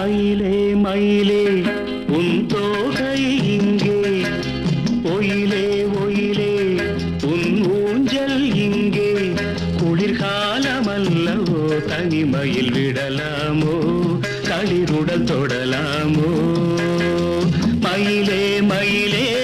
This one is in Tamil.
மயிலே மயிலே உன் தோகை இங்கே, ஒயிலே ஒயிலே உன் ஊஞ்சல் இங்கே. குளிர்காலமல்லவோ தனிமையில் விடலாமோ, களிருடல் தொடலாமோ. மயிலே மயிலே